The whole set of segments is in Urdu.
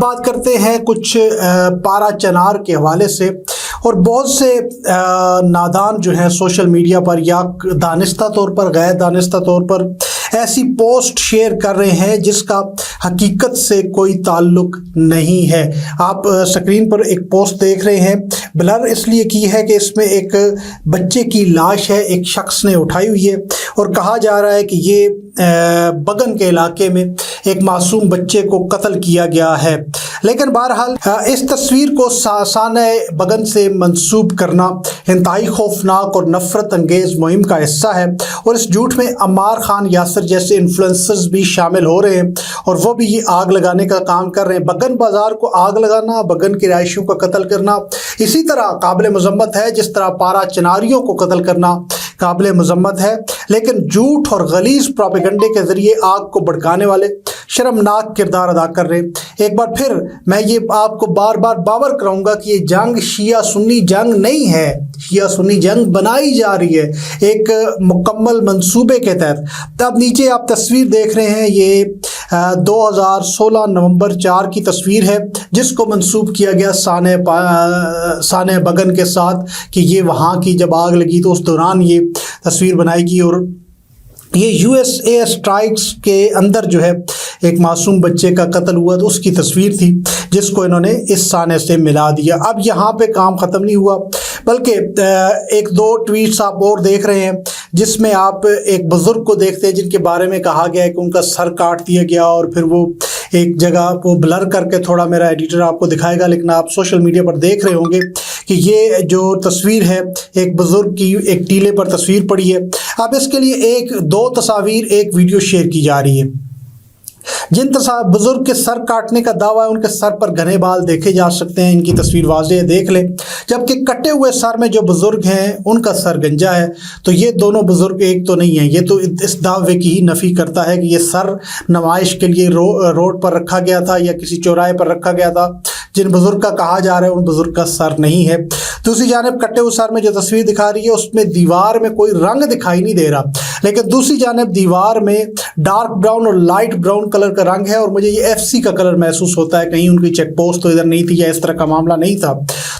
بات کرتے ہیں کچھ پارا چنار کے حوالے سے، اور بہت سے نادان جو ہیں سوشل میڈیا پر یا دانستہ طور پر غیر دانستہ طور پر ایسی پوسٹ شیئر کر رہے ہیں جس کا حقیقت سے کوئی تعلق نہیں ہے۔ آپ سکرین پر ایک پوسٹ دیکھ رہے ہیں، بلر اس لیے کی ہے کہ اس میں ایک بچے کی لاش ہے، ایک شخص نے اٹھائی ہوئی ہے، اور کہا جا رہا ہے کہ یہ بگن کے علاقے میں ایک معصوم بچے کو قتل کیا گیا ہے۔ لیکن بہرحال اس تصویر کو سانحہ بگن سے منسوب کرنا انتہائی خوفناک اور نفرت انگیز مہم کا حصہ ہے، اور اس جھوٹ میں عمار خان یاسر جیسے انفلوئنسرز بھی شامل ہو رہے ہیں، اور وہ بھی یہ آگ لگانے کا کام کر رہے ہیں۔ بگن بازار کو آگ لگانا، بگن کی رہائشیوں کا قتل کرنا اسی طرح قابل مذمت ہے جس طرح پارا چناریوں کو قتل کرنا قابل مذمت ہے، لیکن جھوٹ اور غلیظ پروپیگنڈے کے ذریعے آگ کو بھڑکانے والے شرمناک کردار ادا کر رہے ہیں۔ ایک بار پھر میں یہ آپ کو بار بار باور کراؤں گا کہ یہ جنگ شیعہ سنی جنگ نہیں ہے، شیعہ سنی جنگ بنائی جا رہی ہے ایک مکمل منصوبے کے تحت۔ تب نیچے آپ تصویر دیکھ رہے ہیں، یہ 2016 نومبر 4 کی تصویر ہے جس کو منسوب کیا گیا سانحہ بگن کے ساتھ کہ یہ وہاں کی جب آگ لگی تو اس دوران یہ تصویر بنائی گئی، اور یہ یو ایس اے اسٹرائکس کے اندر جو ہے ایک معصوم بچے کا قتل ہوا تو اس کی تصویر تھی جس کو انہوں نے اس سانحے سے ملا دیا۔ اب یہاں پہ کام ختم نہیں ہوا، بلکہ ایک دو ٹویٹس آپ اور دیکھ رہے ہیں جس میں آپ ایک بزرگ کو دیکھتے ہیں جن کے بارے میں کہا گیا ہے کہ ان کا سر کاٹ دیا گیا، اور پھر وہ ایک جگہ وہ بلر کر کے تھوڑا میرا ایڈیٹر آپ کو دکھائے گا، لیکن آپ سوشل میڈیا پر دیکھ رہے ہوں گے کہ یہ جو تصویر ہے ایک بزرگ کی ایک ٹیلے پر تصویر پڑی ہے۔ اب اس کے لیے دو تصاویر ایک ویڈیو شیئر کی جا رہی ہے۔ جن بزرگ کے سر کاٹنے کا دعویٰ ہے ان کے سر پر گھنے بال دیکھے جا سکتے ہیں، ان کی تصویر واضح ہے، دیکھ لیں۔ جبکہ کٹے ہوئے سر میں جو بزرگ ہیں ان کا سر گنجا ہے، تو یہ دونوں بزرگ ایک تو نہیں ہیں۔ یہ تو اس دعوے کی ہی نفی کرتا ہے کہ یہ سر نمائش کے لیے روڈ پر رکھا گیا تھا یا کسی چوراہے پر رکھا گیا تھا۔ جن بزرگ کا کہا جا رہا ہے ان بزرگ کا سر نہیں ہے۔ دوسری جانب کٹے ہوئے سر میں جو تصویر دکھا رہی ہے اس میں دیوار میں کوئی رنگ دکھائی نہیں دے رہا، لیکن دوسری جانب دیوار میں ڈارک براؤن اور لائٹ براؤن کلر کا رنگ ہے، اور مجھے یہ ایف سی کا کلر محسوس ہوتا ہے، کہیں ان کی چیک پوسٹ تو ادھر نہیں تھی یا اس طرح کا معاملہ نہیں تھا۔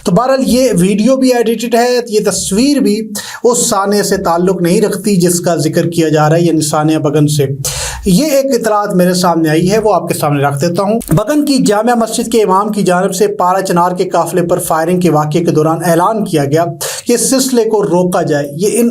تو بہرحال یہ ویڈیو بھی ایڈیٹڈ ہے، یہ تصویر بھی اس سانحے سے تعلق نہیں رکھتی جس کا ذکر کیا جا رہا ہے، یعنی سانحہ بگن سے۔ یہ ایک اطلاعات میرے سامنے آئی ہے، وہ آپ کے سامنے رکھ دیتا ہوں۔ بگن کی جامع مسجد کے امام کی جانب سے پارا چنار کے قافلے پر فائرنگ کے واقعے کے دوران اعلان کیا گیا کہ اس سلسلے کو روکا جائے۔ یہ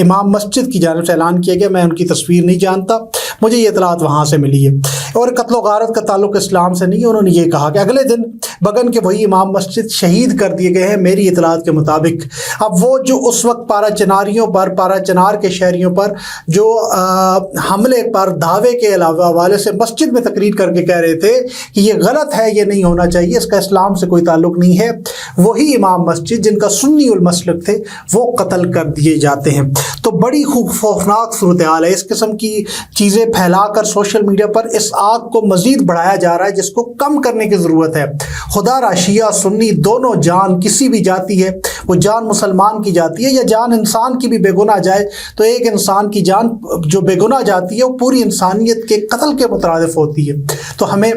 امام مسجد کی جانب سے اعلان کیا گیا، میں ان کی تصویر نہیں جانتا، مجھے یہ اطلاعات وہاں سے ملی ہے، اور قتل و غارت کا تعلق اسلام سے نہیں۔ انہوں نے یہ کہا کہ اگلے دن بگن کے وہی امام مسجد شہید کر دیے گئے ہیں میری اطلاعات کے مطابق۔ اب وہ جو اس وقت پارا چناریوں پر، پارا چنار کے شہریوں پر جو حملے پر دعوے کے علاوہ حوالے سے مسجد میں تقریر کر کے کہہ رہے تھے کہ یہ غلط ہے، یہ نہیں ہونا چاہیے، اس کا اسلام سے کوئی تعلق نہیں ہے، وہی امام مسجد جن کا سنی المسلک تھے وہ قتل کر دیے جاتے ہیں۔ تو بڑی خوفناک صورتحال ہے۔ اس قسم کی چیزیں پھیلا کر سوشل میڈیا پر اس آگ کو مزید بڑھایا جا رہا ہے جس کو کم کرنے کی ضرورت ہے۔ خدا را شیعہ سنی دونوں جان کسی بھی جاتی ہے، وہ جان مسلمان کی جاتی ہے یا جان انسان کی بھی بے گناہ جائے، تو ایک انسان کی جان جو بے گناہ جاتی ہے وہ پوری انسانیت کے قتل کے مترادف ہوتی ہے۔ تو ہمیں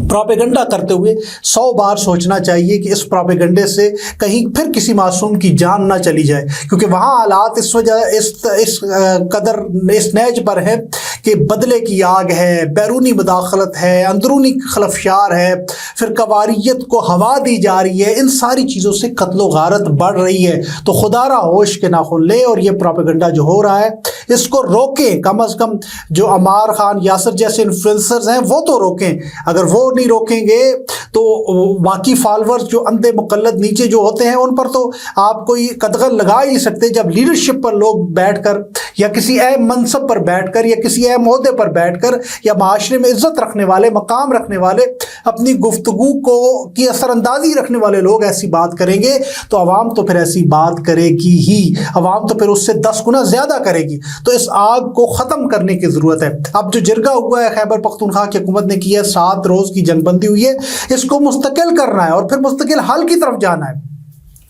پروپیگنڈا کرتے ہوئے 100 بار سوچنا چاہیے کہ اس پروپیگنڈے سے کہیں پھر کسی معصوم کی جان نہ چلی جائے، کیونکہ وہاں حالات اس وجہ اس قدر اس نیج پر ہے کہ بدلے کی آگ ہے، بیرونی مداخلت ہے، اندرونی خلفشار ہے، پھر قواریت کو ہوا دی جا رہی ہے، ان ساری چیزوں سے قتل و غارت بڑھ رہی ہے۔ تو خدا را ہوش کے ناخن لے، اور یہ پروپیگنڈا جو ہو رہا ہے اس کو روکیں، کم از کم جو عمار خان یاسر جیسے انفلوئنسرز ہیں وہ تو روکیں۔ اگر وہ نہیں روکیں گے تو باقی فالورز جو اندھے مقلد نیچے جو ہوتے ہیں ان پر تو آپ کوئی قدغن لگا ہی نہیں سکتے۔ جب لیڈرشپ پر لوگ بیٹھ کر یا کسی اہم منصب پر بیٹھ کر یا کسی اہم عہدے پر بیٹھ کر یا معاشرے میں عزت رکھنے والے، مقام رکھنے والے، اپنی گفتگو کی اثر اندازی رکھنے والے لوگ ایسی بات کریں گے تو عوام تو پھر ایسی بات کرے گی ہی، عوام تو پھر اس سے 10 گنا زیادہ کرے گی۔ تو اس آگ کو ختم کرنے کی ضرورت ہے۔ اب جو جرگہ ہوا ہے خیبر پختونخوا کی حکومت نے کی ہے، 7 روز کی جنگ بندی ہوئی ہے، اس کو مستقل کرنا ہے اور پھر مستقل حل کی طرف جانا ہے۔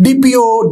DPO